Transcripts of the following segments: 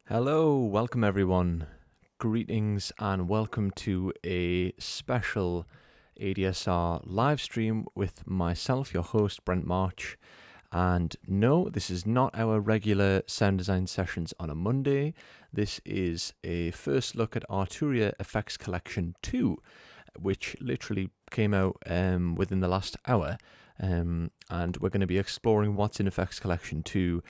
Hello, welcome everyone. Greetings and welcome to a special ADSR live stream with myself, your host, Brent March. And no, this is not our regular sound design sessions on a Monday. This is a first look at Arturia FX Collection 2, which literally came out within the last hour. And we're going to be exploring what's in FX Collection 2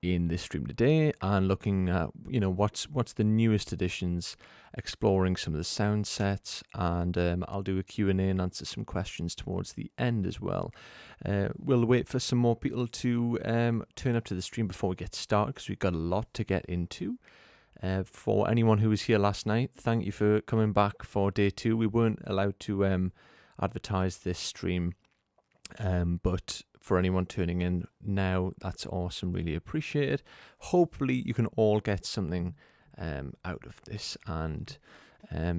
in this stream today and looking at what's the newest additions, exploring some of the sound sets, and I'll do a Q&A and answer some questions towards the end as well. We'll wait for some more people to turn up to the stream before we get started because we've got a lot to get into. For anyone who was here last night, thank you for coming back for day 2. We weren't allowed to advertise this stream, but for anyone turning in now, that's awesome, really appreciate it. Hopefully you can all get something out of this and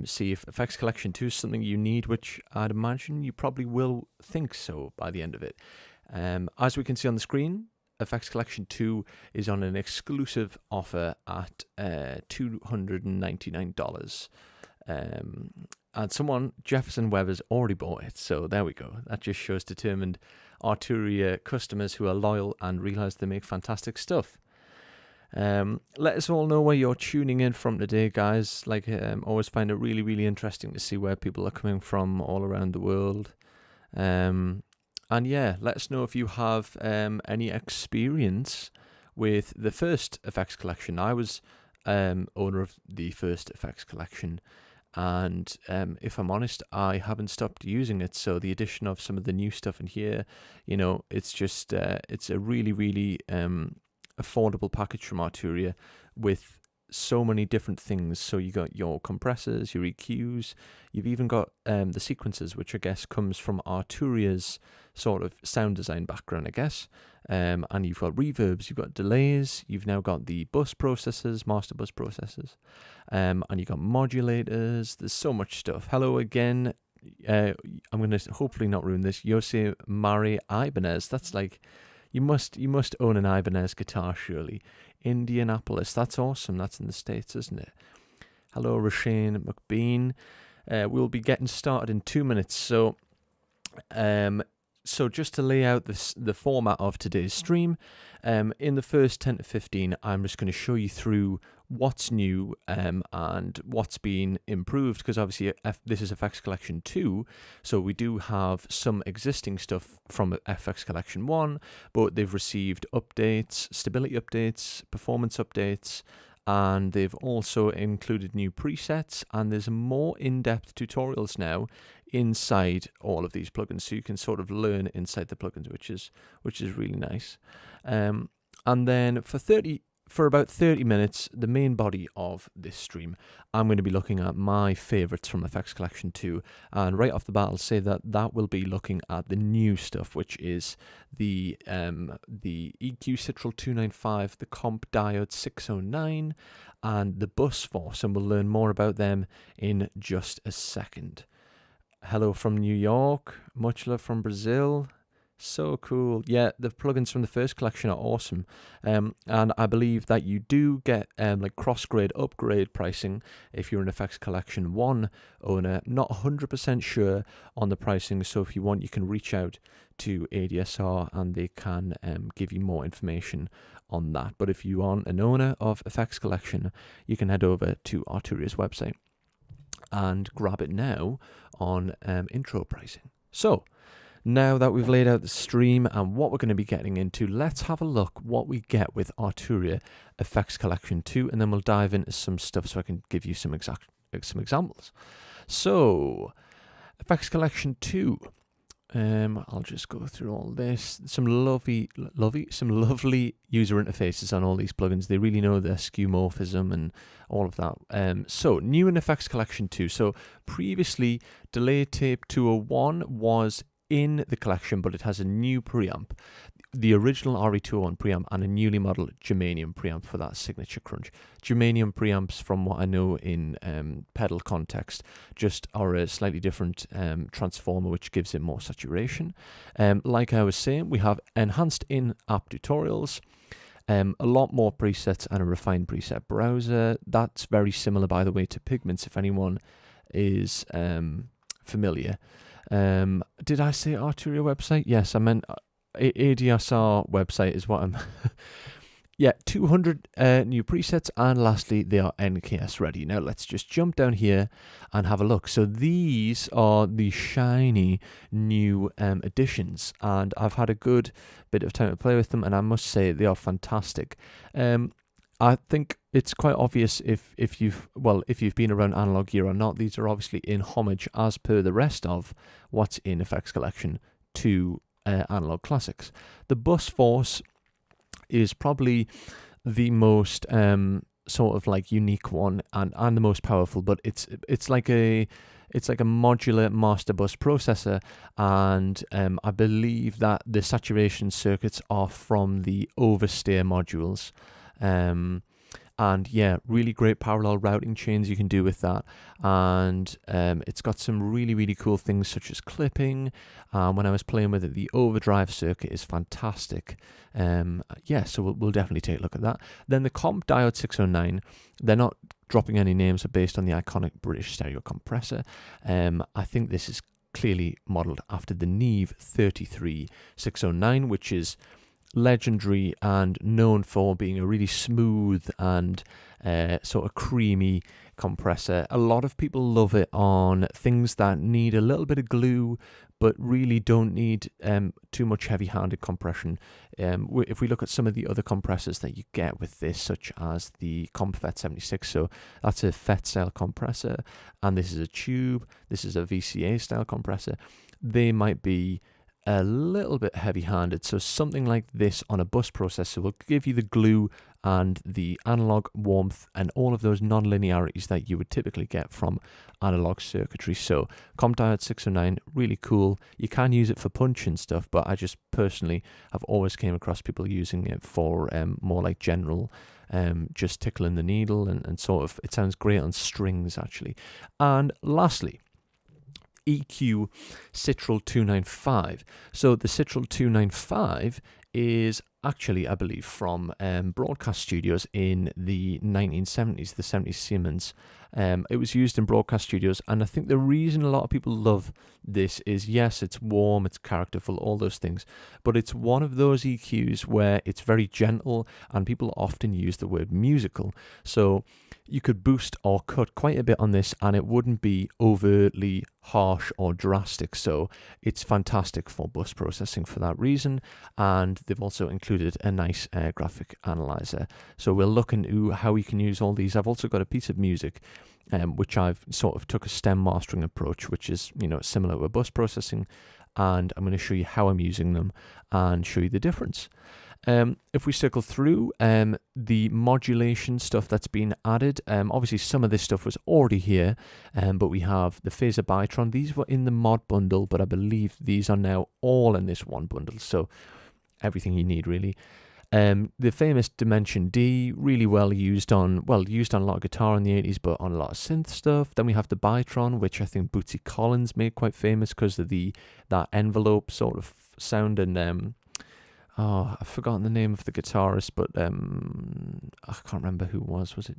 see if FX Collection 2 is something you need, which I'd imagine you probably will think so by the end of it. As we can see on the screen, FX Collection 2 is on an exclusive offer at $299. And someone, Jefferson Weber's, already bought it, so there we go. That just shows determined Arturia customers who are loyal and realise they make fantastic stuff. Let us all know where you're tuning in from today, guys. Always find it really, really interesting to see where people are coming from all around the world. And yeah, let us know if you have any experience with the first FX Collection. I was owner of the first FX Collection, and if I'm honest, I haven't stopped using it. So the addition of some of the new stuff in here, it's just it's a really, really affordable package from Arturia with so many different things. So you got your compressors, your EQs, you've even got the sequencers, which I guess comes from Arturia's sort of sound design background, I guess. And you've got reverbs, you've got delays, you've now got the bus processors, master bus processors, and you've got modulators. There's so much stuff. Hello again. I'm going to hopefully not ruin this. Jose Mari Ibanez. That's like, you must own an Ibanez guitar, surely. Indianapolis. That's awesome. That's in the States, isn't it? Hello, Rashane McBean. We'll be getting started in 2 minutes. So just to lay out the format of today's stream, in the first 10 to 15, I'm just going to show you through what's new and what's been improved, because obviously this is FX Collection 2, so we do have some existing stuff from FX Collection 1, but they've received updates, stability updates, performance updates, and they've also included new presets, and there's more in-depth tutorials now inside all of these plugins, so you can sort of learn inside the plugins, which is really nice. And then for about 30 minutes, the main body of this stream, I'm going to be looking at my favorites from FX Collection 2, and right off the bat I'll say that will be looking at the new stuff, which is the EQ Citral 295, the Comp Diode 609, and the Bus Force, and we'll learn more about them in just a second. Hello from New York, much love from Brazil. So cool. Yeah, the plugins from the first collection are awesome. And I believe that you do get like cross-grade upgrade pricing if you're an FX Collection 1 owner. Not 100% sure on the pricing, so if you want, you can reach out to ADSR and they can give you more information on that. But if you aren't an owner of FX Collection, you can head over to Arturia's website and grab it now on intro pricing. So now that we've laid out the stream and what we're going to be getting into, let's have a look what we get with Arturia FX Collection 2, and then we'll dive into some stuff so I can give you some examples. So FX Collection 2, I'll just go through all this. Some lovely user interfaces on all these plugins. They really know their skeuomorphism and all of that. So new in FX Collection 2. So previously, Delay Tape 201 was in the collection, but it has a new preamp, the original RE201 preamp, and a newly modeled germanium preamp for that signature crunch. Germanium preamps, from what I know in pedal context, just are a slightly different transformer, which gives it more saturation. Like I was saying, we have enhanced in-app tutorials, A lot more presets and a refined preset browser. That's very similar, by the way, to Pigments, if anyone is familiar. Did I say Arturia website? Yes, I meant ADSR website is what I'm... Yeah, 200 new presets, and lastly, they are NKS ready. Now, let's just jump down here and have a look. So these are the shiny new additions, and I've had a good bit of time to play with them, and I must say they are fantastic. I think it's quite obvious if you've been around analog gear or not. These are obviously in homage, as per the rest of what's in FX Collection, to analog classics. The bus force is probably the most sort of like unique one and the most powerful, but it's like a modular master bus processor, and I believe that the saturation circuits are from the oversteer modules. And yeah, really great parallel routing chains you can do with that, and it's got some really cool things such as clipping. When I was playing with it, the overdrive circuit is fantastic. Yeah, so we'll definitely take a look at that. Then the Comp Diode 609, they're not dropping any names, are based on the iconic British stereo compressor. I think this is clearly modelled after the Neve 33609, which is legendary and known for being a really smooth and sort of creamy compressor. A lot of people love it on things that need a little bit of glue but really don't need too much heavy-handed compression. If we look at some of the other compressors that you get with this, such as the CompFET 76, so that's a FET style compressor, and this is a tube, this is a VCA style compressor, they might be a little bit heavy-handed. So something like this on a bus processor will give you the glue and the analog warmth and all of those non-linearities that you would typically get from analog circuitry. So Comp Diode 609, really cool. You can use it for punch and stuff, but I just personally have always came across people using it for more like general, just tickling the needle and sort of, it sounds great on strings actually. And lastly, EQ Citral 295. So the Citral 295 is actually, I believe, from broadcast studios in the 1970s, the 70 Siemens. It was used in broadcast studios, and I think the reason a lot of people love this is, yes, it's warm, it's characterful, all those things, but it's one of those EQs where it's very gentle, and people often use the word musical. So you could boost or cut quite a bit on this and it wouldn't be overtly harsh or drastic. So it's fantastic for bus processing for that reason. And they've also included a nice graphic analyzer. So we'll look into how we can use all these. I've also got a piece of music which I've sort of took a stem mastering approach, which is, you know, similar to a bus processing. And I'm going to show you how I'm using them and show you the difference. If we circle through the modulation stuff that's been added, obviously some of this stuff was already here, but we have the phaser Bitron. These were in the mod bundle, but I believe these are now all in this one bundle, so everything you need really. The famous Dimension D, really well used on a lot of guitar in the 80s, but on a lot of synth stuff. Then we have the Bitron, which I think Bootsy Collins made quite famous because of that envelope sort of sound. And I've forgotten the name of the guitarist, but I can't remember who it was. Was it?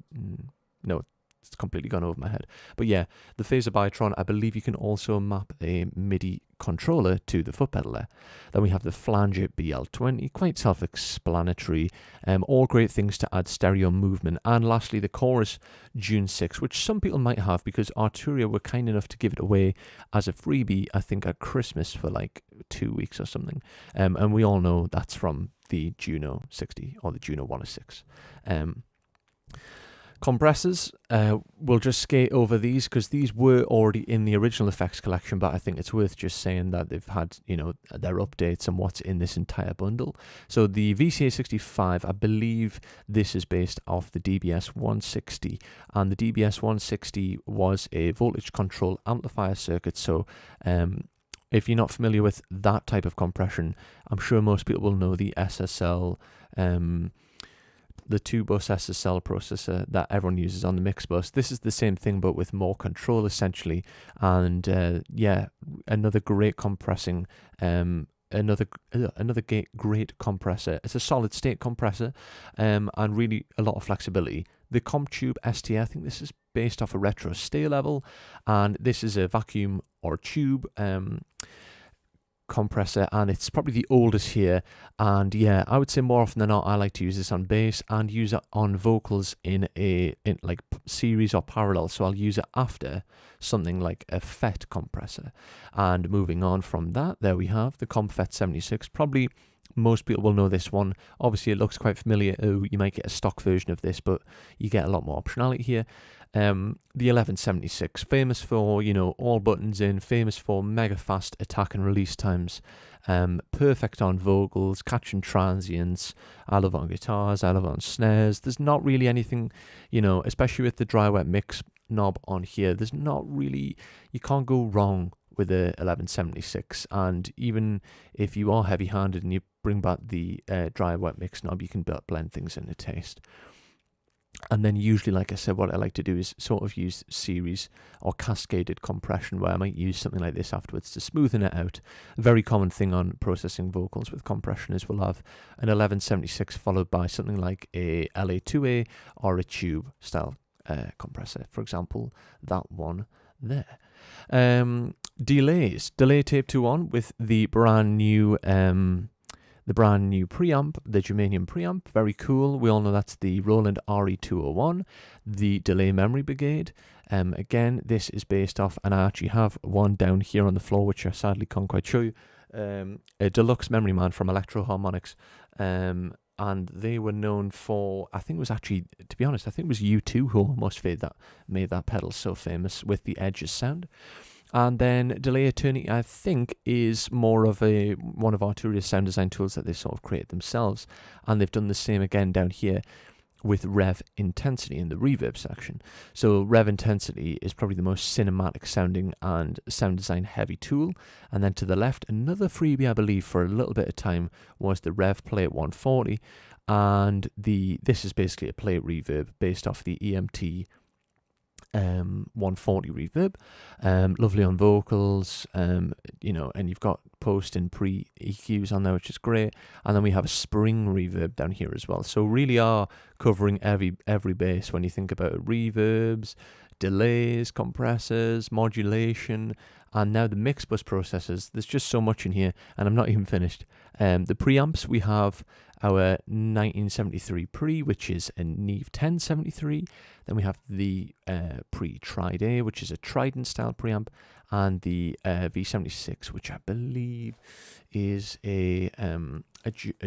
No, it's completely gone over my head. But yeah, the phaser Bitron, I believe you can also map a MIDI controller to the foot pedal there. Then we have the Flanger BL20, quite self-explanatory. All great things to add stereo movement. And lastly, the Chorus June 6, which some people might have because Arturia were kind enough to give it away as a freebie, I think at Christmas for like 2 weeks or something. And we all know that's from the Juno 60 or the Juno 106. Compressors, we'll just skate over these because these were already in the original FX collection, but I think it's worth just saying that they've had, you know, their updates and what's in this entire bundle. So the VCA 65, I believe this is based off the DBS 160, and the DBS 160 was a voltage control amplifier circuit. So if you're not familiar with that type of compression, I'm sure most people will know the SSL, the 2-bus SSL processor that everyone uses on the mix bus. This is the same thing, but with more control essentially. And yeah, another great compressing another great compressor. It's a solid state compressor, and really a lot of flexibility. The CompTube ST, I think this is based off a retro stay level, and this is a vacuum or tube compressor, and it's probably the oldest here. And yeah, I would say more often than not I like to use this on bass and use it on vocals in like series or parallel. So I'll use it after something like a FET compressor. And moving on from that, there we have the CompFET 76. Probably most people will know this one. Obviously it looks quite familiar. You might get a stock version of this, but you get a lot more optionality here. The 1176, famous for, you know, all buttons in, famous for mega fast attack and release times, perfect on vocals, catching transients. I love on guitars, I love on snares. There's not really anything, you know, especially with the dry wet mix knob on here, there's not really, you can't go wrong with the 1176. And even if you are heavy handed and you bring back the dry wet mix knob, you can blend things into taste. And then usually, like I said, what I like to do is sort of use series or cascaded compression, where I might use something like this afterwards to smoothen it out. A very common thing on processing vocals with compression is we'll have an 1176 followed by something like a LA2A or a tube style compressor. For example, that one there. Delays. Delay tape 2 on with the brand new preamp, the germanium preamp. Very cool. We all know that's the Roland RE201, the delay memory Brigade. Again, this is based off, and I actually have one down here on the floor, which I sadly can't quite show you, a deluxe memory man from Electro Harmonics. And they were known for, I think it was actually, to be honest, I think it was U2 who almost made that pedal so famous with the Edges sound. And then Delay Eternity, I think, is more of one of Arturia's sound design tools that they sort of created themselves. And they've done the same again down here with Rev Intensity in the reverb section. So Rev Intensity is probably the most cinematic sounding and sound design heavy tool. And then to the left, another freebie, I believe, for a little bit of time was the Rev Plate 140. And this is basically a plate reverb based off the EMT 140 reverb, lovely on vocals, you know, and you've got post and pre EQs on there, which is great. And then we have a spring reverb down here as well. So really are covering every base when you think about it. Reverbs, delays, compressors, modulation, and now the mix bus processors. There's just so much in here, and I'm not even finished. The preamps, we have our 1973 pre, which is a Neve 1073. Then we have the pre-Tride A, which is a Trident style preamp, and the V76, which I believe is a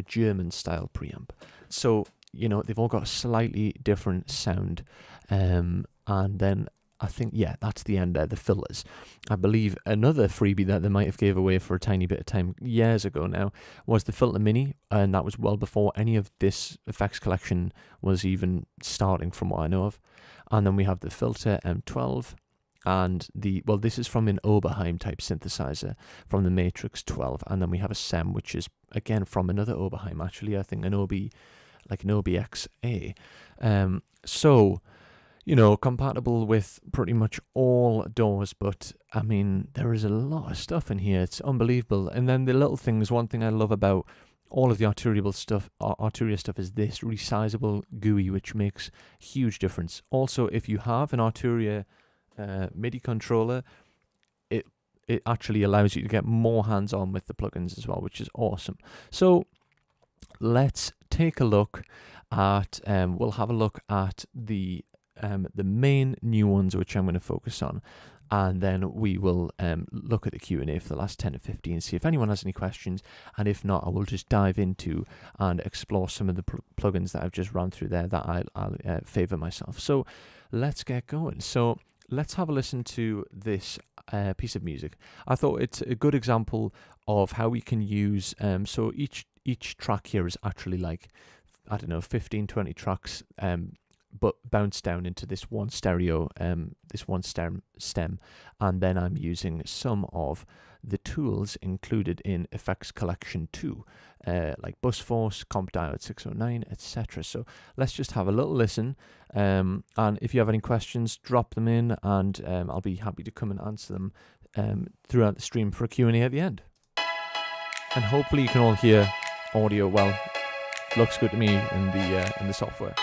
German style preamp. So, you know, they've all got a slightly different sound. And then I think, yeah, that's the end there, the filters. I believe another freebie that they might have gave away for a tiny bit of time years ago now was the Filter Mini, and that was well before any of this FX collection was even starting from what I know of. And then we have the Filter M12, and this is from an Oberheim type synthesizer from the Matrix 12, and then we have a SEM, which is again from another Oberheim, actually, I think an OBXA. So, you know, compatible with pretty much all doors, but I mean, there is a lot of stuff in here. It's unbelievable. And then the little things, one thing I love about all of the Arturia stuff is this resizable GUI, which makes a huge difference. Also, if you have an Arturia MIDI controller, it actually allows you to get more hands-on with the plugins as well, which is awesome. So let's take a look at, we'll have a look at the main new ones, which I'm going to focus on, and then we will look at the Q&A for the last 10 to 15, see if anyone has any questions, and if not, I will just dive into and explore some of the plugins that I've just run through there that I'll favour myself. So let's get going. So let's have a listen to this piece of music. I thought it's a good example of how we can use, so each track here is actually like, I don't know, 15, 20 tracks, but bounce down into this one stereo, this one stem, and then I'm using some of the tools included in FX Collection 2, like Bus Force, Comp Diode 609, etc. So let's just have a little listen, and if you have any questions, drop them in, and I'll be happy to come and answer them throughout the stream for a Q&A at the end. And hopefully you can all hear audio well. Looks good to me in the software.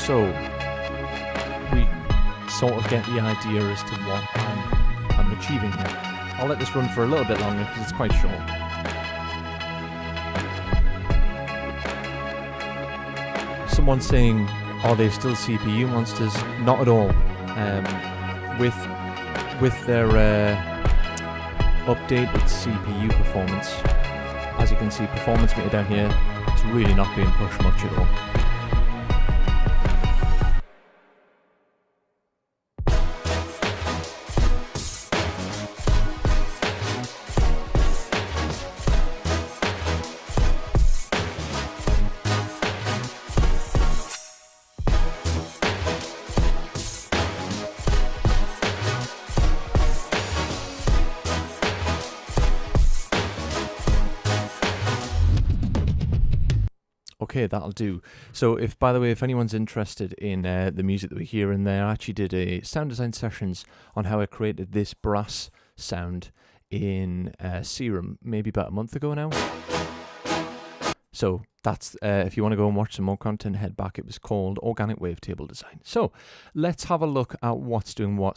So we sort of get the idea as to what I'm achieving here. I'll let this run for a little bit longer because it's quite short. Someone's saying, are they still CPU monsters? Not at all. With their updated CPU performance, as you can see, performance meter down here, it's really not being pushed much at all. Okay, that'll do. So by the way, if anyone's interested in the music that we hear in there, I actually did a sound design sessions on how I created this brass sound in Serum maybe about a month ago now. So that's, if you want to go and watch some more content, head back. It was called Organic Wavetable Design. So let's have a look at what's doing what.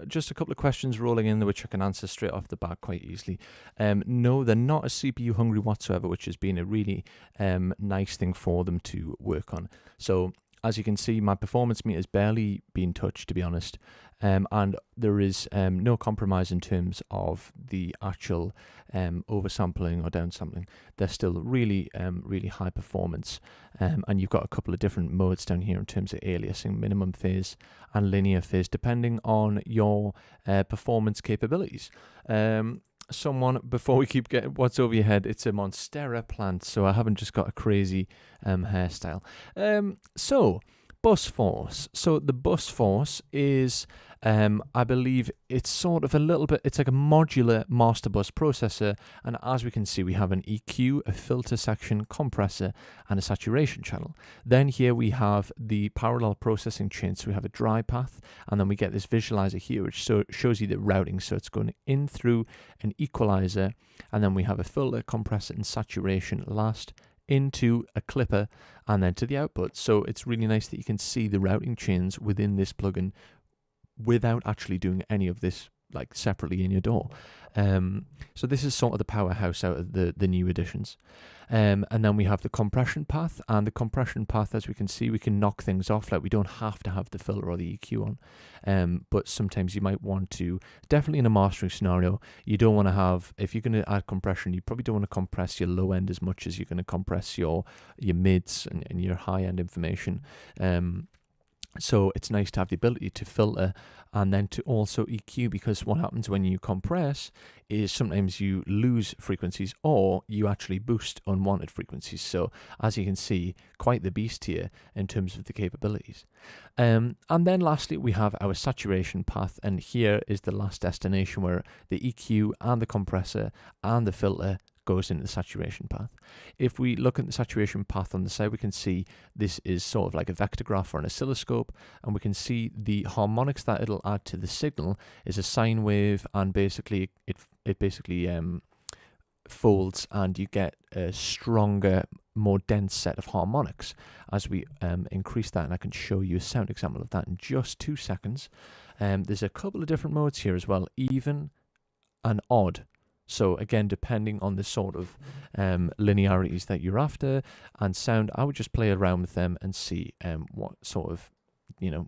Just a couple of questions rolling in, which I can answer straight off the bat quite easily. No, they're not as CPU hungry whatsoever, which has been a really nice thing for them to work on. So as you can see, my performance meter has barely been touched, to be honest. And there is no compromise in terms of the actual oversampling or downsampling. They're still really, really high performance. And you've got a couple of different modes down here in terms of aliasing, minimum phase and linear phase, depending on your performance capabilities. Before we keep getting what's over your head, it's a Monstera plant, so I haven't just got a crazy hairstyle. So bus force. So the bus force is, I believe it's sort of a little bit, it's like a modular master bus processor. And as we can see, we have an EQ, a filter section, compressor, and a saturation channel. Then here we have the parallel processing chain. So we have a dry path, and then we get this visualizer here, which shows you the routing. So it's going in through an equalizer, and then we have a filter, compressor, and saturation last into a clipper and then to the output. So it's really nice that you can see the routing chains within this plugin without actually doing any of this like separately in your DAW. So this is sort of the powerhouse out of the new additions. And then we have the compression path, and the compression path, as we can see, we can knock things off. Like we don't have to have the filter or the EQ on, but sometimes you might want to, definitely in a mastering scenario, you don't want to have, if you're going to add compression, you probably don't want to compress your low end as much as you're going to compress your mids and your high end information. So it's nice to have the ability to filter and then to also EQ, because what happens when you compress is sometimes you lose frequencies or you actually boost unwanted frequencies. So as you can see, quite the beast here in terms of the capabilities. And then lastly, we have our saturation path, and here is the last destination where the EQ and the compressor and the filter goes into the saturation path. If we look at the saturation path on the side, we can see this is sort of like a vector graph or an oscilloscope, and we can see the harmonics that it'll add to the signal is a sine wave, and basically it basically folds, and you get a stronger, more dense set of harmonics as we increase that. And I can show you a sound example of that in just 2 seconds. There's a couple of different modes here as well, even and odd. So again, depending on the sort of linearities that you're after and sound, I would just play around with them and see what sort of,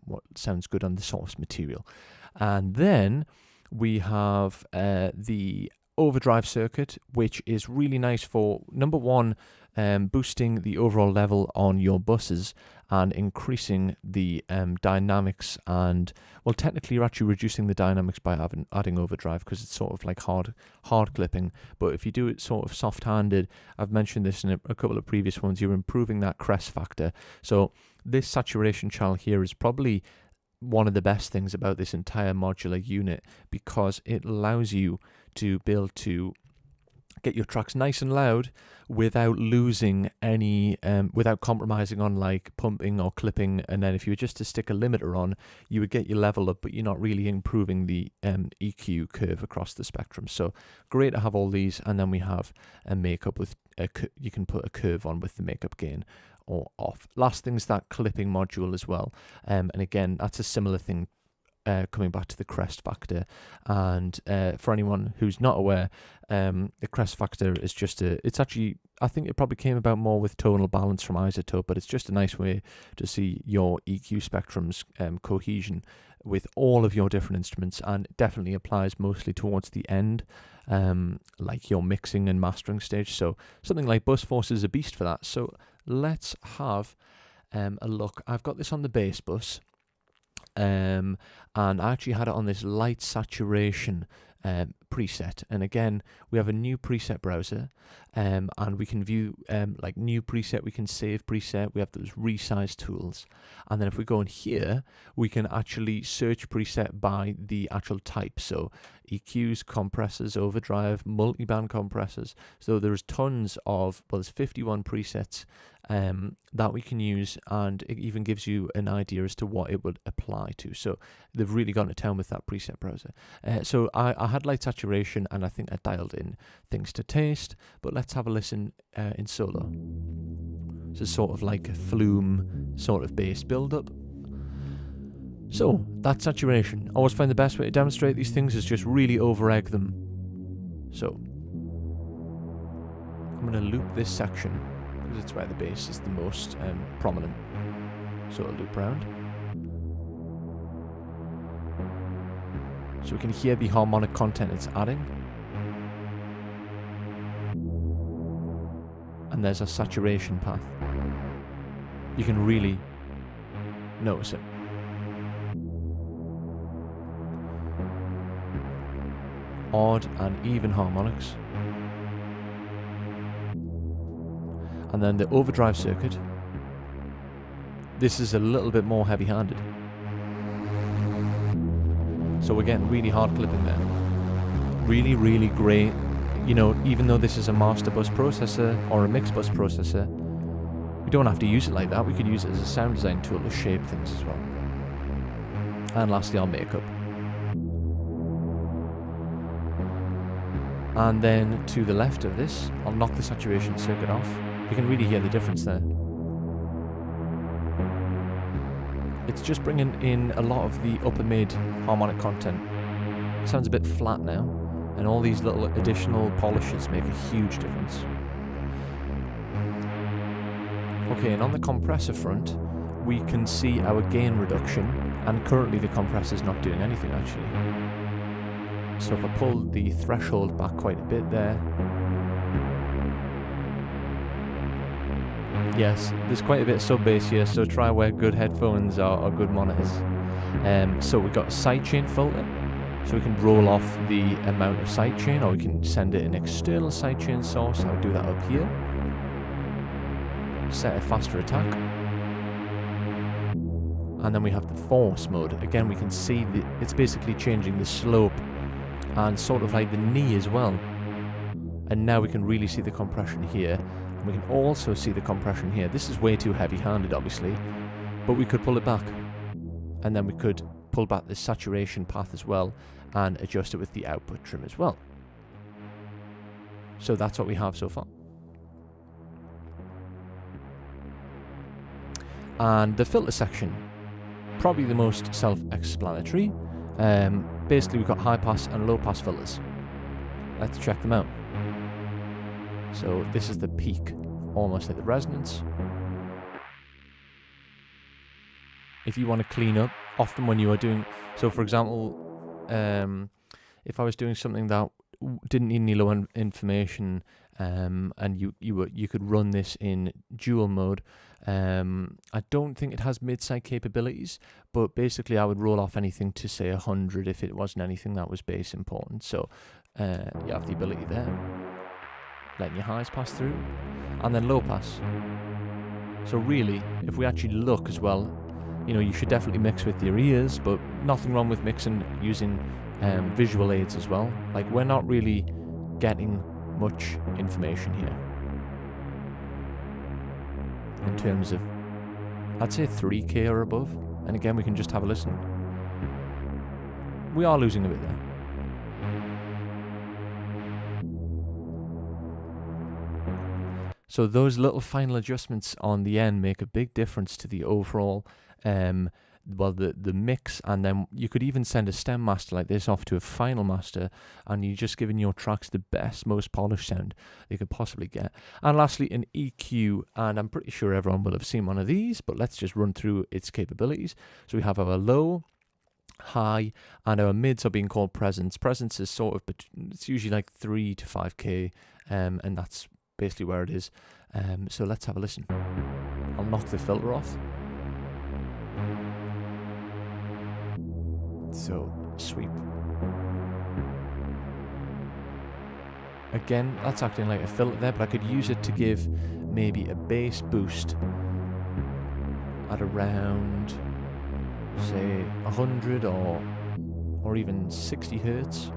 what sounds good on the source material. And then we have the Overdrive Circuit, which is really nice for, number one, boosting the overall level on your buses and increasing the dynamics, and well, technically you're actually reducing the dynamics by adding overdrive, because it's sort of like hard clipping. But if you do it sort of soft-handed, I've mentioned this in a couple of previous ones, you're improving that crest factor. So this saturation channel here is probably one of the best things about this entire modular unit, because it allows you to be able to get your tracks nice and loud without losing any, without compromising on like pumping or clipping. And then if you were just to stick a limiter on, you would get your level up, but you're not really improving the EQ curve across the spectrum. So great to have all these. And then we have a makeup with you can put a curve on with the makeup gain or off. Last thing is that clipping module as well. And again, that's a similar thing. Coming back to the crest factor, and for anyone who's not aware, the crest factor is just it's actually, I think it probably came about more with tonal balance from iZotope, but it's just a nice way to see your EQ spectrum's cohesion with all of your different instruments, and it definitely applies mostly towards the end, like your mixing and mastering stage. So something like Bus Force is a beast for that. So let's have a look. I've got this on the bass bus. And I actually had it on this light saturation preset, and again we have a new preset browser, and we can view like new preset, we can save preset, we have those resize tools, and then if we go in here we can actually search preset by the actual type, so EQs, compressors, overdrive, multiband compressors. So there's tons of, well, there's 51 presets that we can use, and it even gives you an idea as to what it would apply to. So they've really gone to town with that preset browser. So I had light saturation, and I think I dialed in things to taste, but let's have a listen in solo. This is sort of like a flume sort of bass build-up. So that's saturation. I always find the best way to demonstrate these things is just really over-egg them. So I'm going to loop this section, because it's where the bass is the most prominent. So I'll loop round. So we can hear the harmonic content it's adding. And there's a saturation path. You can really notice it. Odd and even harmonics. And then the Overdrive Circuit. This is a little bit more heavy-handed. So we're getting really hard clipping there. Really, really great. You know, even though this is a master bus processor or a mix bus processor, we don't have to use it like that. We could use it as a sound design tool to shape things as well. And lastly, our makeup. And then to the left of this, I'll knock the saturation circuit off. You can really hear the difference there. It's just bringing in a lot of the upper mid harmonic content. It sounds a bit flat now, and all these little additional polishes make a huge difference. Okay, and on the compressor front, we can see our gain reduction, and currently the compressor's not doing anything actually. So if I pull the threshold back quite a bit there, yes, there's quite a bit of sub bass here, so try wear good headphones or good monitors. So we've got a sidechain filter, so we can roll off the amount of sidechain, or we can send it an external sidechain source. I would do that up here. Set a faster attack. And then we have the force mode. Again, we can see that it's basically changing the slope and sort of like the knee as well. And now we can really see the compression here. And we can also see the compression here. This is way too heavy-handed, obviously, but we could pull it back. And then we could pull back the saturation path as well and adjust it with the output trim as well. So that's what we have so far. And the filter section, probably the most self-explanatory. Basically we've got high pass and low pass filters. Let's check them out. So this is the peak, almost at the resonance. If you want to clean up, often when you are doing, so for example, if I was doing something that didn't need any low information, and you could run this in dual mode. I don't think it has mid-side capabilities, but basically I would roll off anything to say 100 if it wasn't anything that was bass important. So you have the ability there, letting your highs pass through, and then low pass. So really, if we actually look as well, you know, you should definitely mix with your ears, but nothing wrong with mixing using visual aids as well. Like, we're not really getting much information here in terms of, I'd say 3K or above. And again, we can just have a listen. We are losing a bit there. So those little final adjustments on the end make a big difference to the overall the mix. And then you could even send a stem master like this off to a final master, and you're just giving your tracks the best, most polished sound you could possibly get. And lastly, an EQ, and I'm pretty sure everyone will have seen one of these, but let's just run through its capabilities. So we have our low, high, and our mids are being called presence. Presence is sort of, it's usually like 3 to 5K, and that's basically where it is. So let's have a listen. I'll knock the filter off. So, sweep. Again, that's acting like a filter there, but I could use it to give maybe a bass boost at around, say, 100 or even 60 hertz.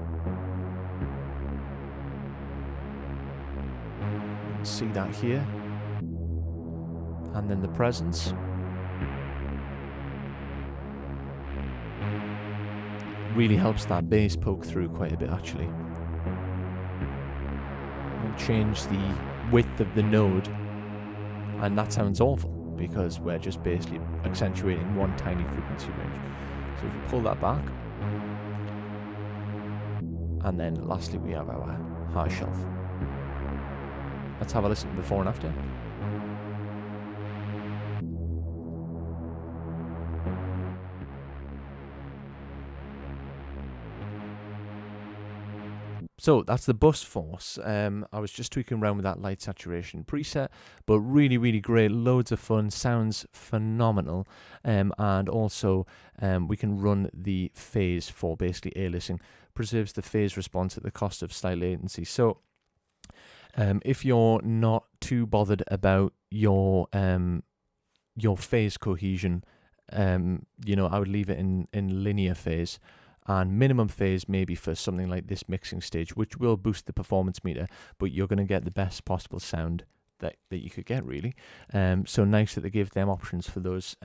You can see that here. And then the presence. Really helps that bass poke through quite a bit, actually. We'll change the width of the node, and that sounds awful because we're just basically accentuating one tiny frequency range. So if we pull that back, and then lastly we have our high shelf. Let's have a listen before and after. So that's the bus force. I was just tweaking around with that light saturation preset, but really, really great. Loads of fun. Sounds phenomenal. And also we can run the phase for basically aliasing. Preserves the phase response at the cost of slight latency. So if you're not too bothered about your phase cohesion, you know, I would leave it in linear phase. And minimum phase maybe for something like this mixing stage, which will boost the performance meter, but you're going to get the best possible sound that you could get, really. So nice that they give them options for those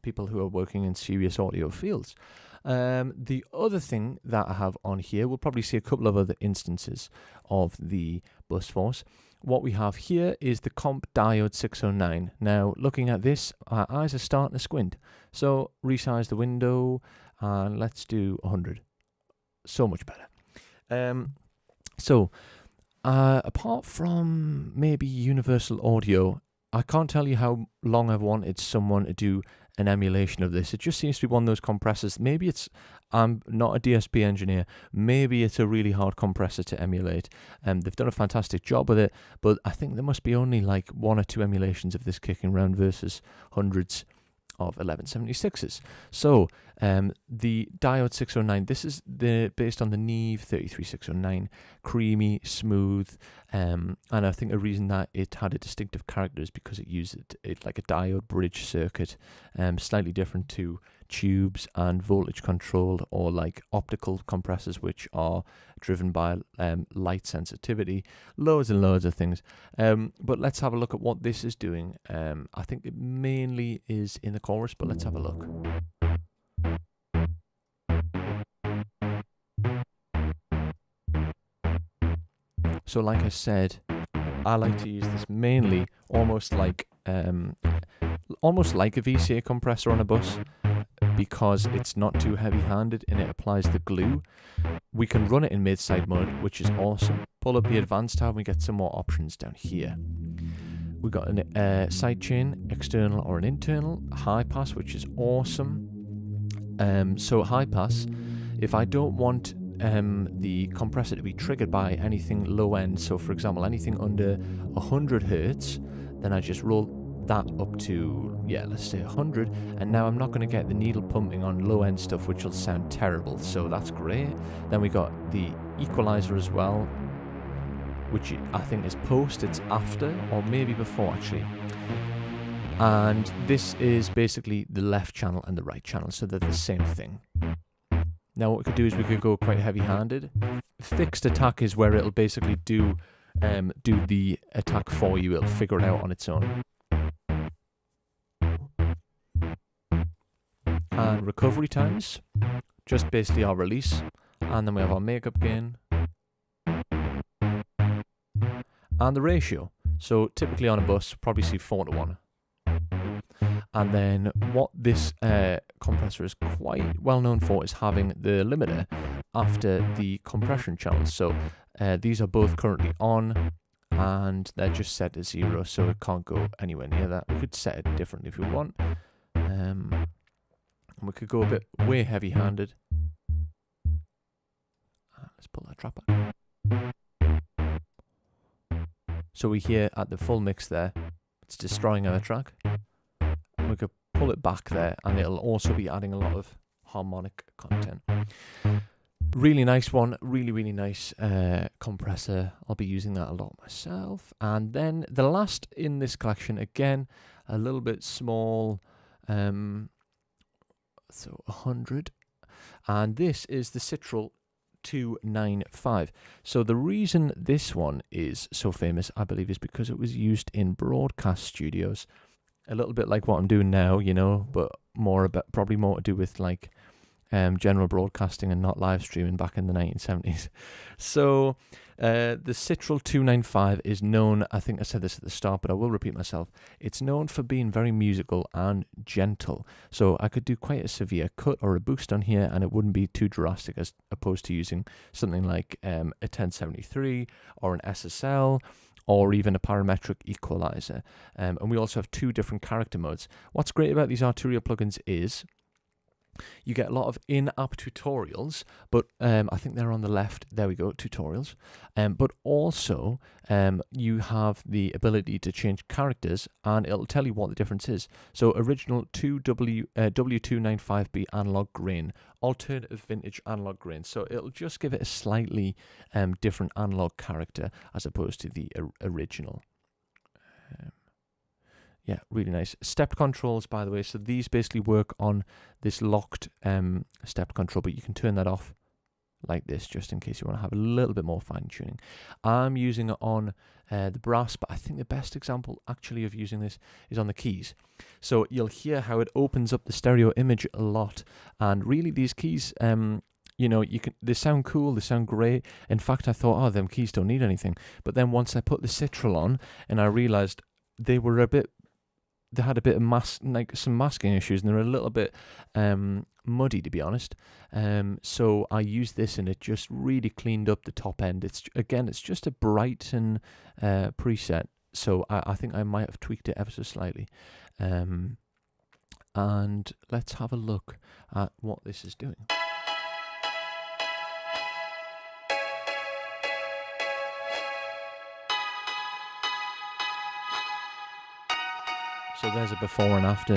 people who are working in serious audio fields. The other thing that I have on here, we'll probably see a couple of other instances of the bus force. What we have here is the Comp Diode 609. Now, looking at this, our eyes are starting to squint. So resize the window, and let's do 100. So much better. Apart from maybe Universal Audio, I can't tell you how long I've wanted someone to do an emulation of this. It just seems to be one of those compressors. Maybe it's, I'm not a DSP engineer, maybe it's a really hard compressor to emulate. They've done a fantastic job with it, but I think there must be only like 1 or 2 emulations of this kicking around versus hundreds of 1176s. So the Diode 609, this is based on the Neve 33609, creamy, smooth, and I think a reason that it had a distinctive character is because it used it like a diode bridge circuit, slightly different to tubes and voltage controlled or like optical compressors, which are driven by light sensitivity, loads and loads of things. But let's have a look at what this is doing. I think it mainly is in the chorus, but let's have a look. So like I said, I like to use this mainly almost like a VCA compressor on a bus, because it's not too heavy-handed and it applies the glue. We can run it in mid-side mode, which is awesome. Pull up the advanced tab and we get some more options down here. We've got a sidechain, external or an internal, high pass, which is awesome. So high pass, if I don't want the compressor to be triggered by anything low end, so for example anything under 100 Hertz, then I just roll that up to, yeah, let's say 100, and now I'm not going to get the needle pumping on low end stuff, which will sound terrible, so that's great. Then we got the equalizer as well, which I think is post, it's after, or maybe before actually. And this is basically the left channel and the right channel, so they're the same thing. Now what we could do is we could go quite heavy-handed. Fixed attack is where it'll basically do the attack for you. It'll figure it out on its own. And recovery times, just basically our release. And then we have our makeup gain. And the ratio. So typically on a bus, probably see 4:1. And then what this compressor is quite well known for is having the limiter after the compression channels. So these are both currently on and they're just set to 0, so it can't go anywhere near that. We could set it differently if we want. And we could go a bit way heavy-handed. Let's pull that trap back. So we hear at the full mix there, it's destroying our track. We could pull it back there and it'll also be adding a lot of harmonic content. Really nice one, really nice compressor. I'll be using that a lot myself. And then the last in this collection, again, a little bit small, so 100. And this is the Citral 295. So the reason this one is so famous, I believe, is because it was used in broadcast studios. A little bit like what I'm doing now, you know, but probably more to do with like general broadcasting and not live streaming back in the 1970s. So the Citral 295 is known, I think I said this at the start, but I will repeat myself. It's known for being very musical and gentle. So I could do quite a severe cut or a boost on here and it wouldn't be too drastic as opposed to using something like a 1073 or an SSL, or even a parametric equalizer. And we also have 2 different character modes. What's great about these Arturia plugins is you get a lot of in-app tutorials, but I think they're on the left. There we go, tutorials. But also you have the ability to change characters and it'll tell you what the difference is. So original W295B analog grain, alternative vintage analog grain. So it'll just give it a slightly different analog character as opposed to the original. Yeah, really nice. Step controls, by the way. So these basically work on this locked step control, but you can turn that off like this just in case you want to have a little bit more fine tuning. I'm using it on the brass, but I think the best example actually of using this is on the keys. So you'll hear how it opens up the stereo image a lot. And really these keys, you know, they sound cool, they sound great. In fact, I thought, oh, them keys don't need anything. But then once I put the Citral on and I realized they had a bit of some masking issues, and they're a little bit muddy, to be honest. So I used this, and it just really cleaned up the top end. It's just a Brighton preset, so I think I might have tweaked it ever so slightly. And let's have a look at what this is doing. So there's a before and after.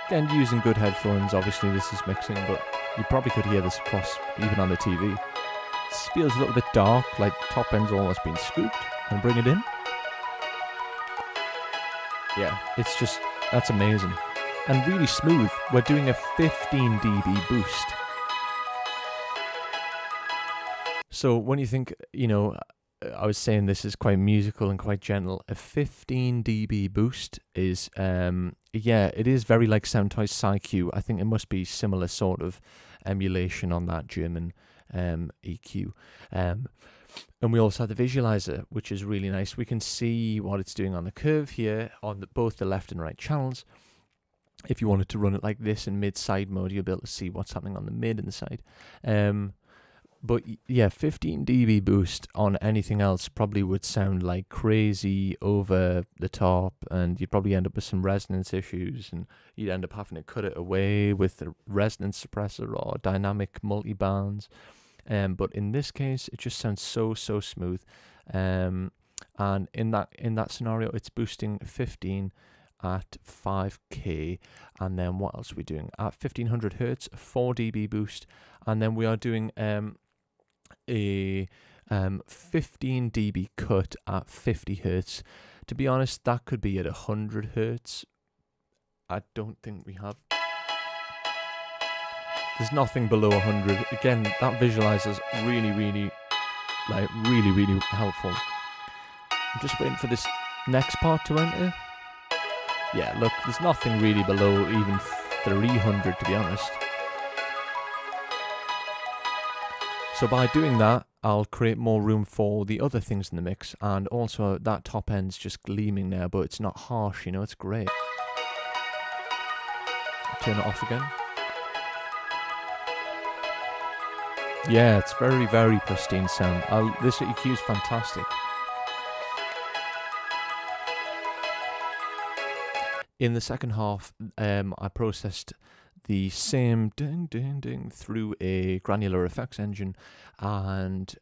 Again, using good headphones, obviously this is mixing, but you probably could hear this across even on the TV. It feels a little bit dark, like top end's almost been scooped, and bring it in. Yeah, it's just, that's amazing. And really smooth. We're doing a 15 dB boost. So when you think, you know, I was saying this is quite musical and quite gentle. A 15 dB boost is, yeah, it is very like Soundtoys SiQ. I think it must be similar sort of emulation on that German EQ. And we also have the visualizer, which is really nice. We can see what it's doing on the curve here on both the left and right channels. if you wanted to run it like this in mid-side mode, you'll be able to see what's happening on the mid and the side. But yeah, 15 dB boost on anything else probably would sound like crazy over the top, and you'd probably end up with some resonance issues, and you'd end up having to cut it away with a resonance suppressor or dynamic multi-bands. But in this case, it just sounds so smooth. And in that scenario, it's boosting 15 at 5k, and then what else are we doing at 1500 hertz, 4 dB boost, and then we are doing a 15 dB cut at 50 hertz. To be honest, that could be at 100 hertz. I don't think we have. There's nothing below 100. Again, that visualizer's really helpful. I'm just waiting for this next part to enter. Yeah, look, there's nothing really below even 300, to be honest. So by doing that, I'll create more room for the other things in the mix, and also that top end's just gleaming there, but it's not harsh, you know, it's great. Turn it off again. Yeah, it's very pristine sound. This EQ is fantastic. In the second half, I processed the same ding through a granular effects engine, and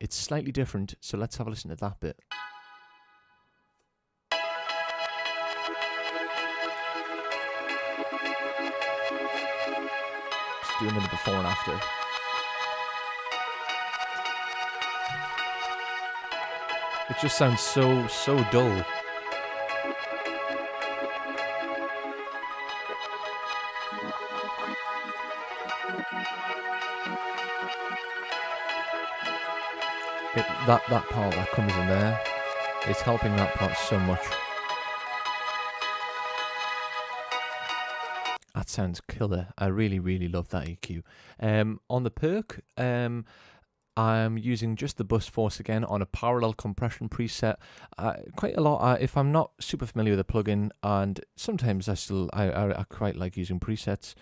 it's slightly different, so let's have a listen to that bit. Let's do another before and after. It just sounds so dull. That part that comes in there, it's helping that part so much. That sounds killer. I really love that EQ. On the perk, I'm using just the bus force again on a parallel compression preset. Quite a lot. If I'm not super familiar with a plugin, and sometimes I quite like using presets.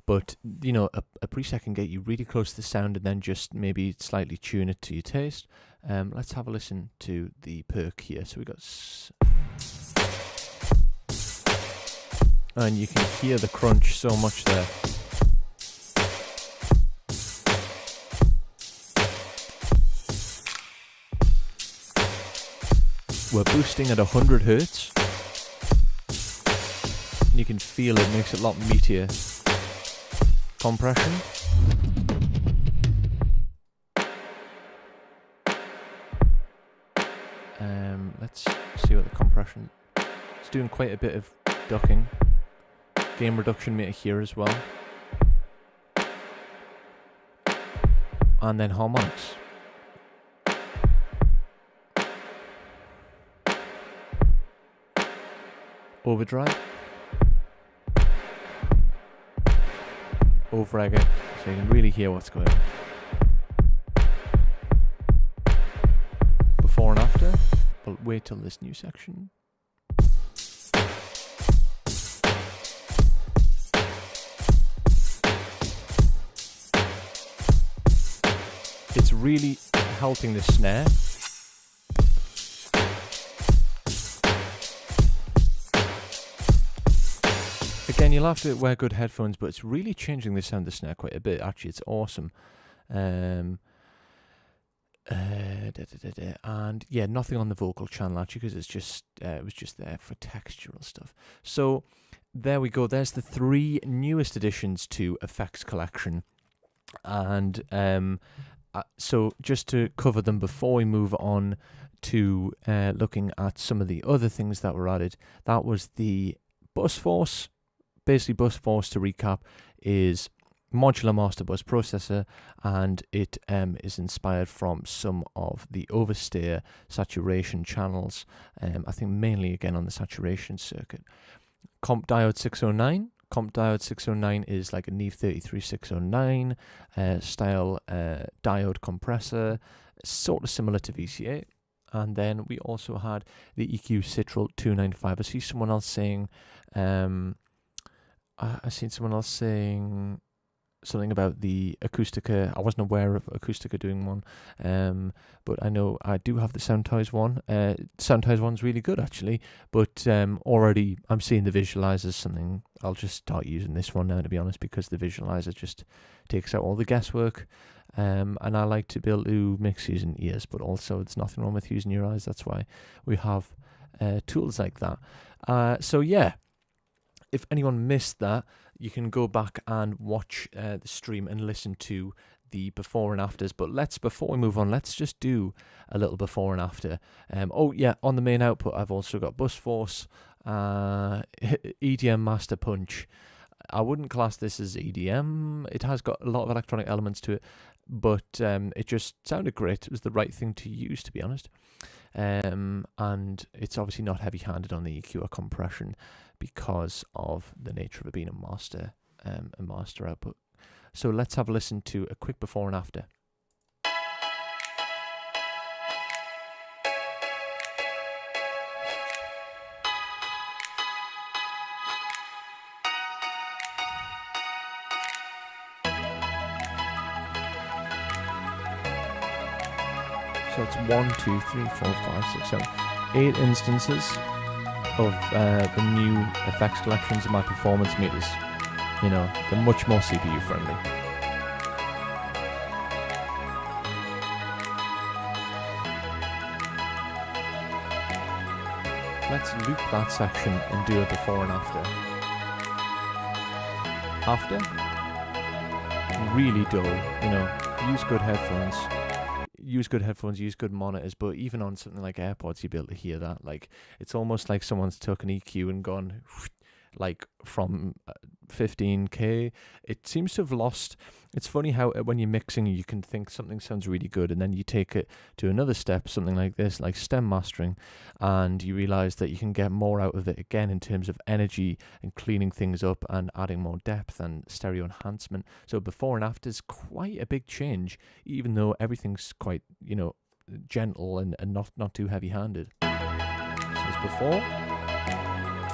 But, you know, a preset can get you really close to the sound and then just maybe slightly tune it to your taste. Let's have a listen to the perk here. So we got... And you can hear the crunch so much there. We're boosting at 100 hertz. You can feel it makes it a lot meatier. Compression. Let's see what the compression. It's doing quite a bit of ducking. Gain reduction meter here as well. And then harmonics. Overdrive. Over again, so you can really hear what's going on. Before and after, but wait till this new section. It's really helping the snare. Again, you'll have to wear good headphones, but it's really changing the sound of the snare quite a bit. Actually, it's awesome. And yeah, nothing on the vocal channel actually, because it's just it was just there for textural stuff. So there we go. There's the 3 newest additions to FX Collection, and so just to cover them before we move on to looking at some of the other things that were added. That was the bus force. Basically, bus force, to recap, is modular master bus processor, and it is inspired from some of the oversteer saturation channels. I think mainly again on the saturation circuit. Comp Diode 609. Comp Diode 609 is like a Neve 33609 style diode compressor, sort of similar to VCA. And then we also had the EQ Citral 295. I see someone else saying I seen someone else saying something about the Acoustica. I wasn't aware of Acoustica doing one, but I know I do have the Soundtoys one. Soundtoys one's really good actually, but already I'm seeing the visualizer something. I'll just start using this one now, to be honest, because the visualizer just takes out all the guesswork. And I like to be able to mix using ears, but also there's nothing wrong with using your eyes. That's why we have tools like that. So yeah, if anyone missed that, you can go back and watch the stream and listen to the before and afters. But before we move on, let's just do a little before and after. Oh yeah, on the main output, I've also got Bus Force, EDM Master Punch. I wouldn't class this as EDM. It has got a lot of electronic elements to it, but it just sounded great. It was the right thing to use, to be honest. And it's obviously not heavy-handed on the EQ or compression because of the nature of it being a master output. So let's have a listen to a quick before and after. So it's 1, 2, 3, 4, 5, 6, 7, 8 instances of the new FX collections of my performance meters. You know, they're much more CPU friendly. Let's loop that section and do a before and after. After, really dull, you know, use good headphones, use good monitors, but even on something like AirPods, you'll be able to hear that. Like, it's almost like someone's took an EQ and gone, like, from 15K. It seems to have lost. It's funny how when you're mixing, you can think something sounds really good, and then you take it to another step, something like this, like stem mastering, and you realize that you can get more out of it again in terms of energy and cleaning things up and adding more depth and stereo enhancement. So before and after is quite a big change, even though everything's quite, you know, gentle and not too heavy-handed. So it's before,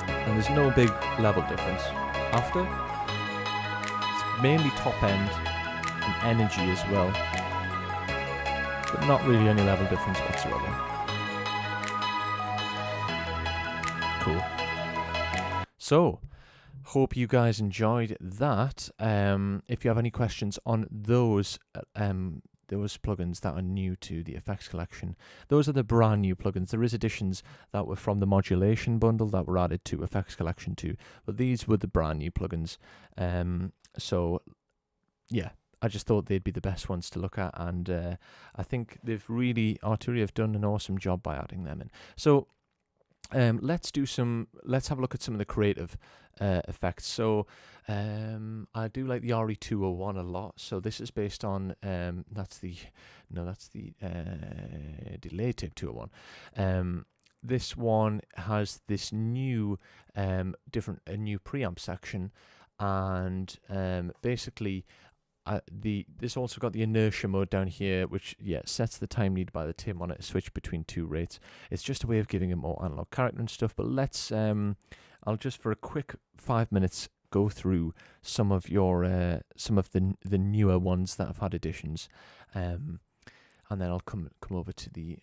and there's no big level difference. After, it's mainly top end and energy as well, but not really any level difference whatsoever. Cool. So, hope you guys enjoyed that. If you have any questions on those plugins that are new to the FX Collection, those are the brand new plugins. There is additions that were from the modulation bundle that were added to FX Collection 2, but these were the brand new plugins. So yeah, I just thought they'd be the best ones to look at, and I think Arturia have done an awesome job by adding them in. So let's have a look at some of the creative effects. So I do like the RE201 a lot. So this is based on that's the delay tape 201. This one has this new new preamp section, and basically this also got the inertia mode down here, which sets the time needed by the tape monitor switch between two rates. It's just a way of giving it more analog character and stuff. But let's I'll just for a quick 5 minutes go through some of the newer ones that have had additions, and then I'll come over to the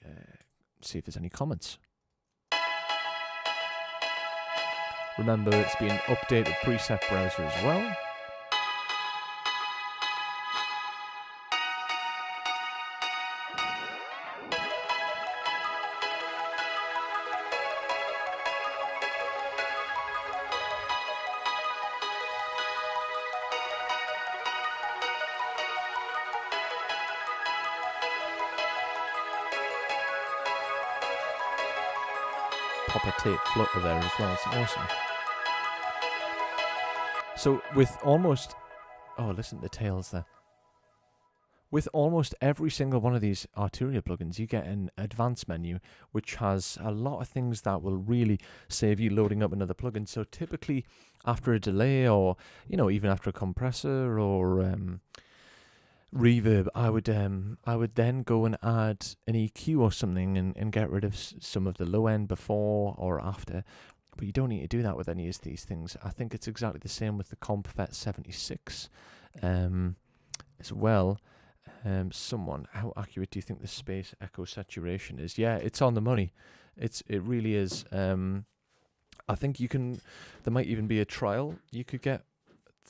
see if there's any comments. Remember, it's been updated preset browser as well. Pop a tape flutter there as well. It's awesome. So with almost, listen to the tails there. With almost every single one of these Arturia plugins, you get an advanced menu, which has a lot of things that will really save you loading up another plugin. So typically after a delay, or even after a compressor or reverb, I would then go and add an EQ or something and get rid of some of the low end before or after. But you don't need to do that with any of these things. I think it's exactly the same with the Compressor 76 as well. How accurate do you think the space echo saturation is? Yeah, it's on the money. It really is. I think there might even be a trial you could get.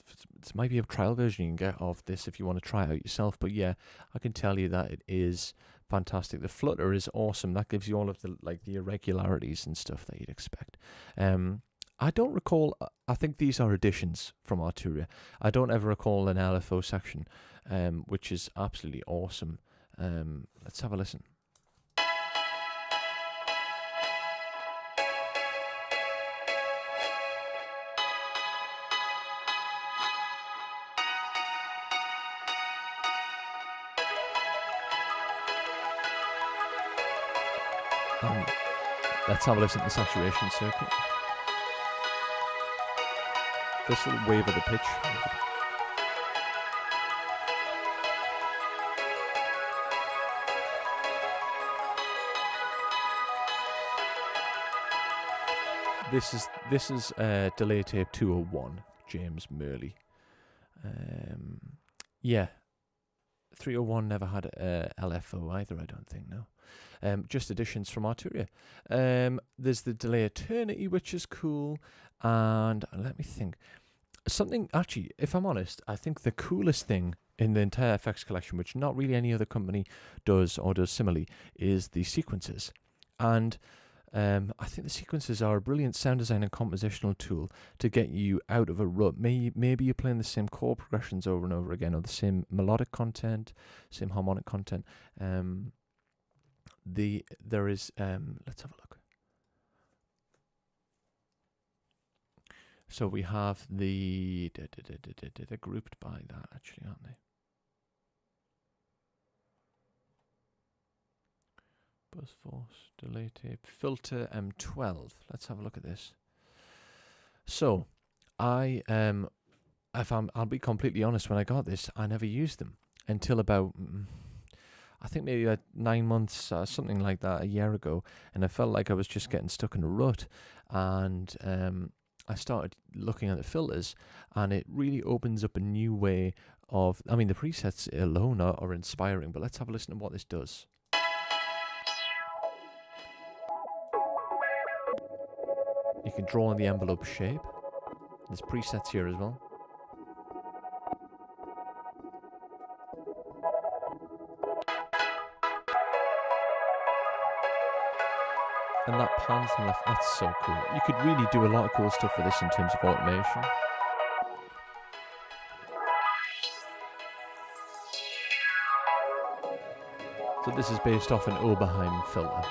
There might be a trial version you can get of this if you want to try it out yourself. But yeah, I can tell you that it is fantastic. The flutter is awesome. That gives you all of the irregularities and stuff that you'd expect. I don't recall. I think these are additions from Arturia. I don't ever recall an LFO section, which is absolutely awesome. Let's have a listen. Let's have a listen to the saturation circuit. This little wave of the pitch. This is delay tape 201, James Murley. Yeah, 301 never had LFO either, I don't think, no. Just additions from Arturia. There's the delay eternity, which is cool. And let me think. Something, actually, if I'm honest, I think the coolest thing in the entire FX collection, which not really any other company does or does similarly, is the sequences. And I think the sequences are a brilliant sound design and compositional tool to get you out of a rut. Maybe you're playing the same chord progressions over and over again, or the same melodic content, same harmonic content. There is let's have a look. So we have they're grouped by that, actually, aren't they? Buzz force, delay tape, filter M12. Let's have a look at this. So I'll be completely honest, when I got this, I never used them until about I think maybe 9 months, something like that, a year ago, and I felt like I was just getting stuck in a rut, and I started looking at the filters, and it really opens up a new way of, I mean, the presets alone are inspiring, but let's have a listen to what this does. You can draw on the envelope shape. There's presets here as well. And that pans and left, that's so cool. You could really do a lot of cool stuff with this in terms of automation. So this is based off an Oberheim filter.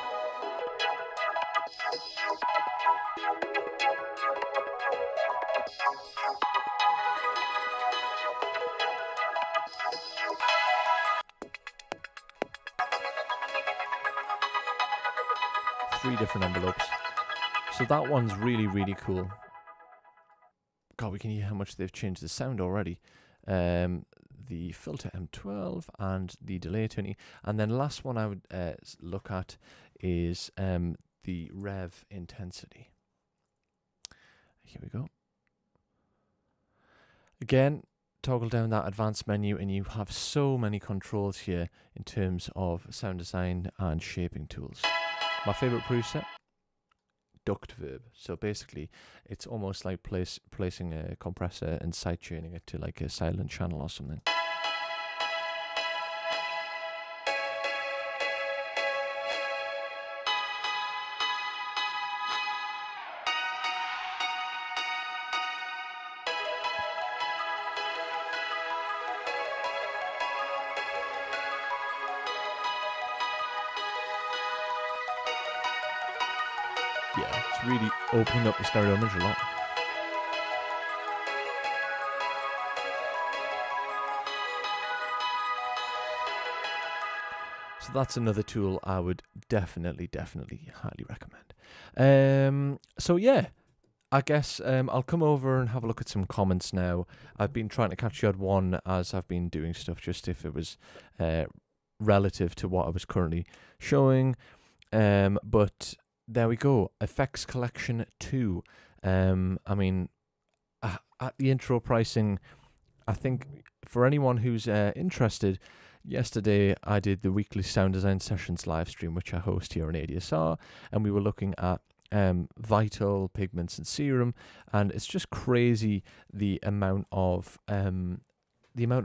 Three different envelopes. So that one's really, really cool. God, we can hear how much they've changed the sound already. The filter M12 and the delay attorney. And then last one I would look at is the rev intensity. Here we go. Again, toggle down that advanced menu and you have so many controls here in terms of sound design and shaping tools. My favorite preset, duct verb. So basically, it's almost like placing a compressor and sidechaining it to like a silent channel or something. Yeah, it's really opening up the stereo image a lot. So that's another tool I would definitely highly recommend. So yeah, I guess I'll come over and have a look at some comments now. I've been trying to capture one as I've been doing stuff, just if it was relative to what I was currently showing. But there we go. FX Collection 2. I mean, at the intro pricing, I think for anyone who's interested, yesterday I did the weekly Sound Design Sessions live stream, which I host here on ADSR, and we were looking at Vital, Pigments, and Serum, and it's just crazy the amount of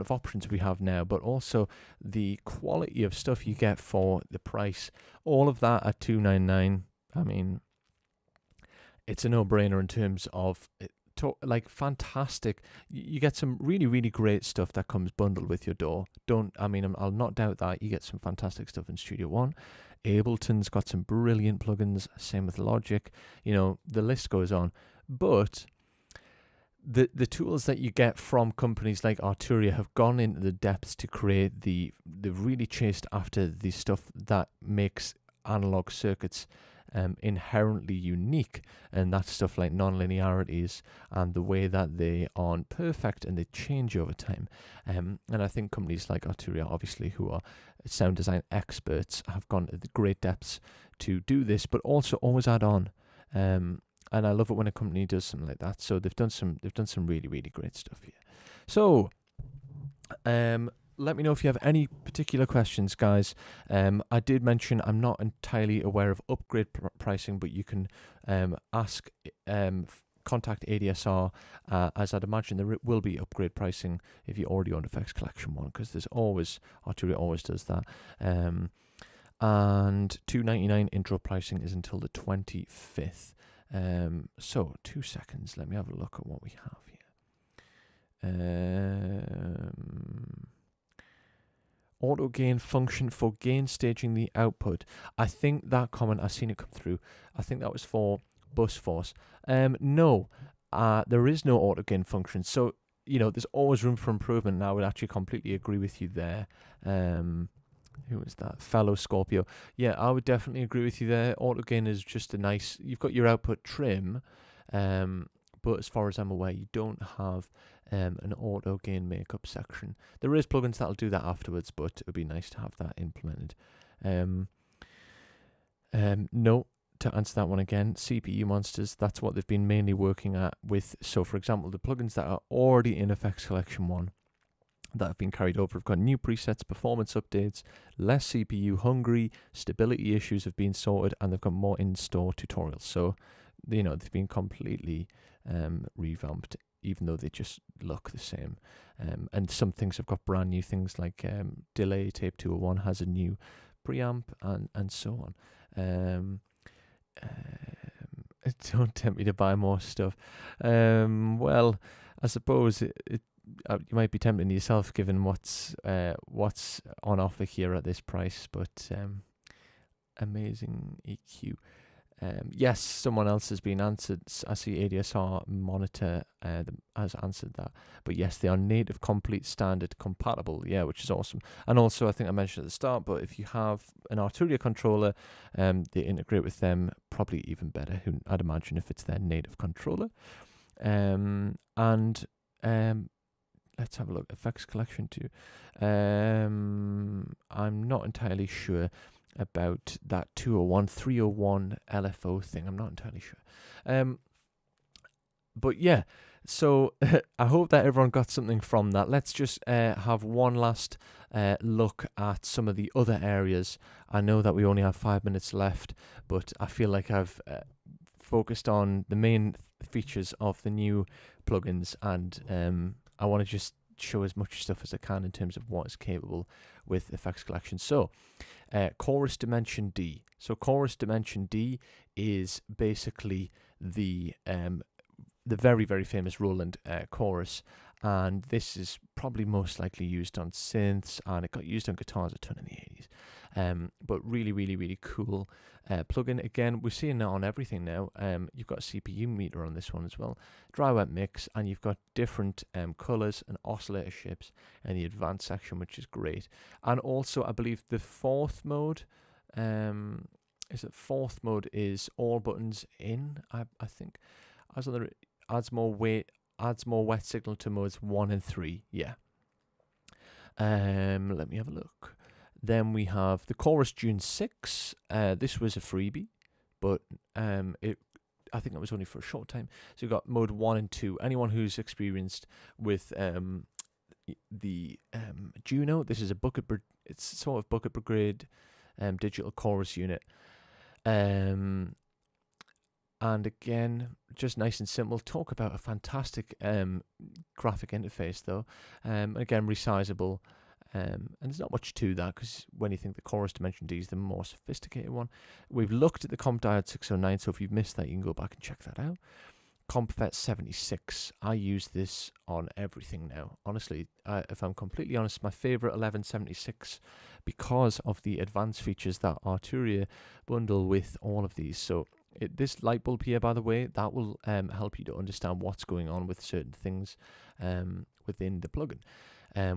options we have now, but also the quality of stuff you get for the price. All of that at $299. I mean, it's a no-brainer in terms of like fantastic. You get some really, really great stuff that comes bundled with your door. I'll not doubt that you get some fantastic stuff in Studio One. Ableton's got some brilliant plugins. Same with Logic. You know, the list goes on. But the tools that you get from companies like Arturia have gone into the depths to create the really chased after the stuff that makes analog circuits inherently unique, and that's stuff like non-linearities and the way that they aren't perfect and they change over time. And I think companies like Arturia, obviously, who are sound design experts, have gone to the great depths to do this, but also always add on. And I love it when a company does something like that. So they've done some really, really great stuff here. So let me know if you have any particular questions, guys. I did mention I'm not entirely aware of upgrade pricing, but you can contact ADSR, as I'd imagine there will be upgrade pricing if you already own FX Collection 1, because Arturia always does that. And $299 intro pricing is until the 25th. So 2 seconds, let me have a look at what we have here. Auto gain function for gain staging the output. I think that comment, I've seen it come through. I think that was for Bus Force. No, there is no auto gain function. So, you know, there's always room for improvement, and I would actually completely agree with you there. Who was that? Fellow Scorpio. Yeah, I would definitely agree with you there. Auto gain is just you've got your output trim, but as far as I'm aware, you don't have an auto gain makeup section. There is plugins that'll do that afterwards, but it would be nice to have that implemented. No, to answer that one again, CPU monsters, that's what they've been mainly working at with. So, for example, the plugins that are already in FX Collection 1 that have been carried over have got new presets, performance updates, less CPU hungry, stability issues have been sorted, and they've got more in-store tutorials. So, you know, they've been completely revamped, even though they just look the same. And some things have got brand new things, like Delay Tape 201 has a new preamp, and so on. Don't tempt me to buy more stuff. Well, I suppose you might be tempting yourself, given what's on offer here at this price. But amazing EQ. Yes, someone else has been answered. I see ADSR Monitor has answered that. But yes, they are native complete standard compatible. Yeah, which is awesome. And also, I think I mentioned at the start, but if you have an Arturia controller, they integrate with them probably even better. I'd imagine if it's their native controller. And let's have a look. FX Collection 2. I'm not entirely sure about that 201, 301 LFO thing. I'm not entirely sure. But yeah, so I hope that everyone got something from that. Let's just have one last look at some of the other areas. I know that we only have 5 minutes left, but I feel like I've focused on the main features of the new plugins, and I want to just show as much stuff as I can in terms of what is capable with FX Collection. So, Chorus Dimension D. So Chorus Dimension D is basically the very, very famous Roland chorus, and this is probably most likely used on synths, and it got used on guitars a ton in the 80s. But really, really, really cool plugin. Again, we're seeing that on everything now. You've got a CPU meter on this one as well, dry wet mix, and you've got different colors and oscillator shapes in the advanced section, which is great. And also, I believe the fourth mode, fourth mode is all buttons in, I think. Adds more wet signal to modes 1 and 3. Yeah. Let me have a look. Then we have the Chorus June 6. This was a freebie, but I think it was only for a short time. So you've got mode 1 and 2. Anyone who's experienced with the Juno, this is a it's sort of bucket Brigade digital chorus unit. And again, just nice and simple. Talk about a fantastic graphic interface though. Again, resizable. And there's not much to that, because when you think the chorus Dimension D is the more sophisticated one. We've looked at the Comp Diode 609, so if you've missed that, you can go back and check that out. CompFet 76. I use this on everything now. Honestly, if I'm completely honest, my favorite 1176 because of the advanced features that Arturia bundle with all of these. So this light bulb here, by the way, that will help you to understand what's going on with certain things within the plugin.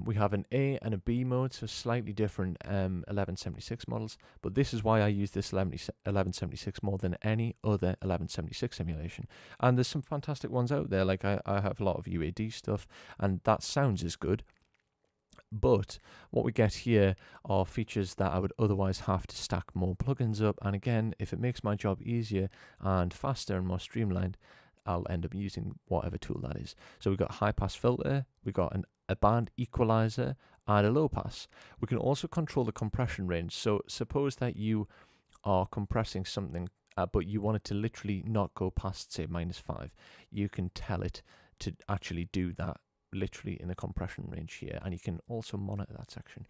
We have an A and a B mode, so slightly different 1176 models, but this is why I use this 1176 more than any other 1176 emulation. And there's some fantastic ones out there, like I have a lot of UAD stuff, and that sounds as good. But what we get here are features that I would otherwise have to stack more plugins up, and again, if it makes my job easier and faster and more streamlined, I'll end up using whatever tool that is. So we've got a high pass filter, we've got a band equalizer, and a low pass. We can also control the compression range. So suppose that you are compressing something, but you want it to literally not go past, say, -5. You can tell it to actually do that literally in the compression range here, and you can also monitor that section.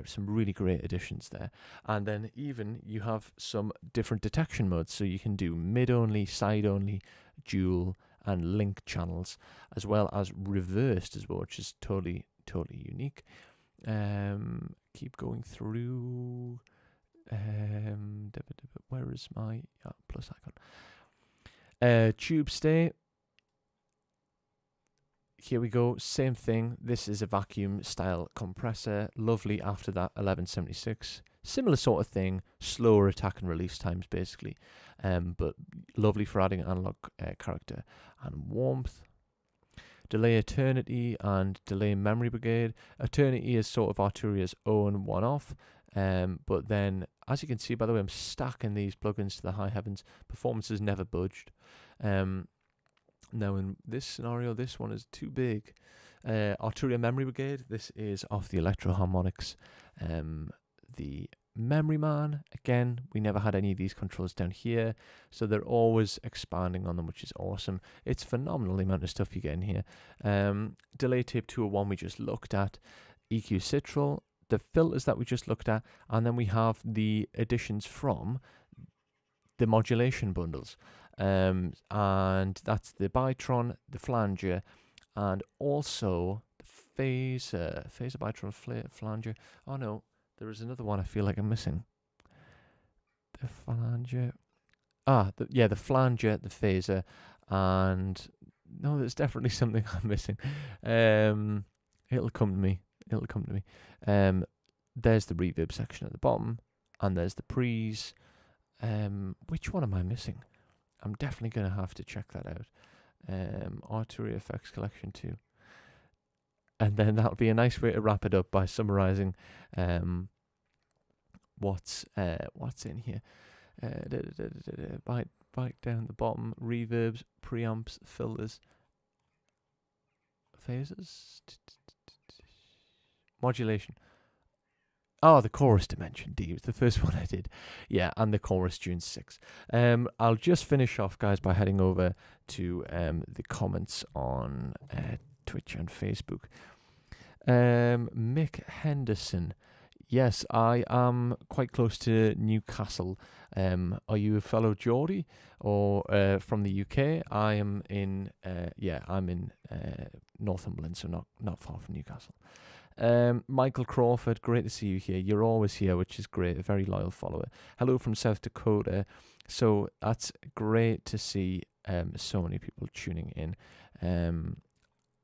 Some really great additions there. And then even you have some different detection modes, so you can do mid-only, side-only, dual, and link channels, as well as reversed as well, which is totally unique. Keep going through. Where is my plus icon? Tube stay. Here we go, same thing. This is a vacuum style compressor, lovely after that 1176. Similar sort of thing, slower attack and release times basically, but lovely for adding analog character and warmth. Delay Eternity and Delay Memory Brigade. Eternity is sort of Arturia's own one-off, but then, as you can see, by the way, I'm stacking these plugins to the high heavens. Performance has never budged. Now in this scenario, this one is too big. Arturia Memory Brigade, this is off the Electro Harmonics. The Memory Man, again, we never had any of these controls down here, so they're always expanding on them, which is awesome. It's phenomenal the amount of stuff you get in here. Delay Tape 201 we just looked at. EQ Citral, the filters that we just looked at, and then we have the additions from the modulation bundles. And that's the Bitron, the Flanger, and also the Phaser, Bitron, Flanger. Oh no, there is another one I feel like I'm missing. The Flanger. The Flanger, the Phaser, and no, there's definitely something I'm missing. It'll come to me. There's the reverb section at the bottom, and there's the pre's. Which one am I missing? I'm definitely going to have to check that out. Arturia FX Collection 2. And then that'll be a nice way to wrap it up by summarizing what's in here. Back down the bottom, reverbs, preamps, filters, phasers, modulation. Oh, the chorus Dimension D was the first one I did. Yeah, and the chorus June 6. I'll just finish off, guys, by heading over to the comments on Twitch and Facebook. Mick Henderson. Yes, I am quite close to Newcastle. Are you a fellow Geordie or from the UK? I am in, I'm in Northumberland, so not far from Newcastle. Michael Crawford, great to see you here. You're always here, which is great. A very loyal follower. Hello from South Dakota. So that's great to see so many people tuning in.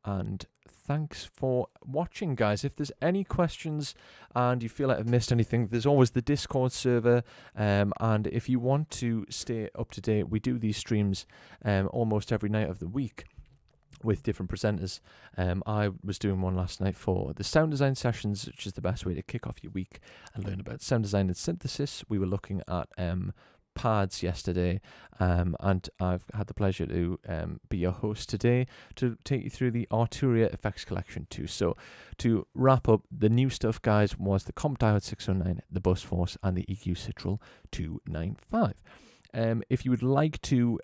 And thanks for watching, guys. If there's any questions and you feel like I've missed anything, there's always the Discord server. And if you want to stay up to date, we do these streams almost every night of the week with different presenters. I was doing one last night for the sound design sessions, which is the best way to kick off your week and learn about sound design and synthesis. We were looking at pads yesterday, and I've had the pleasure to be your host today to take you through the Arturia FX Collection too. So to wrap up, the new stuff, guys, was the Comp Diode 609, the Bus Force, and the EQ Citral 295. If you would like to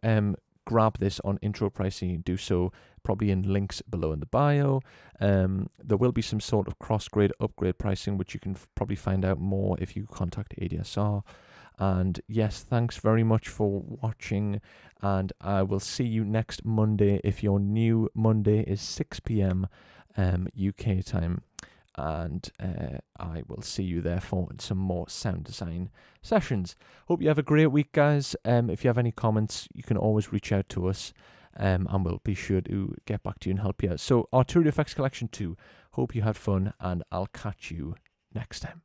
grab this on intro pricing, you can do so probably in links below in the bio. There will be some sort of cross-grade upgrade pricing, which you can probably find out more if you contact ADSR. And yes, thanks very much for watching, and I will see you next Monday. If you're new, Monday is 6 p.m. UK time, and I will see you there for some more sound design sessions. Hope you have a great week, guys. If you have any comments, you can always reach out to us, and we'll be sure to get back to you and help you out. So Arturia FX Collection 2, hope you had fun, and I'll catch you next time.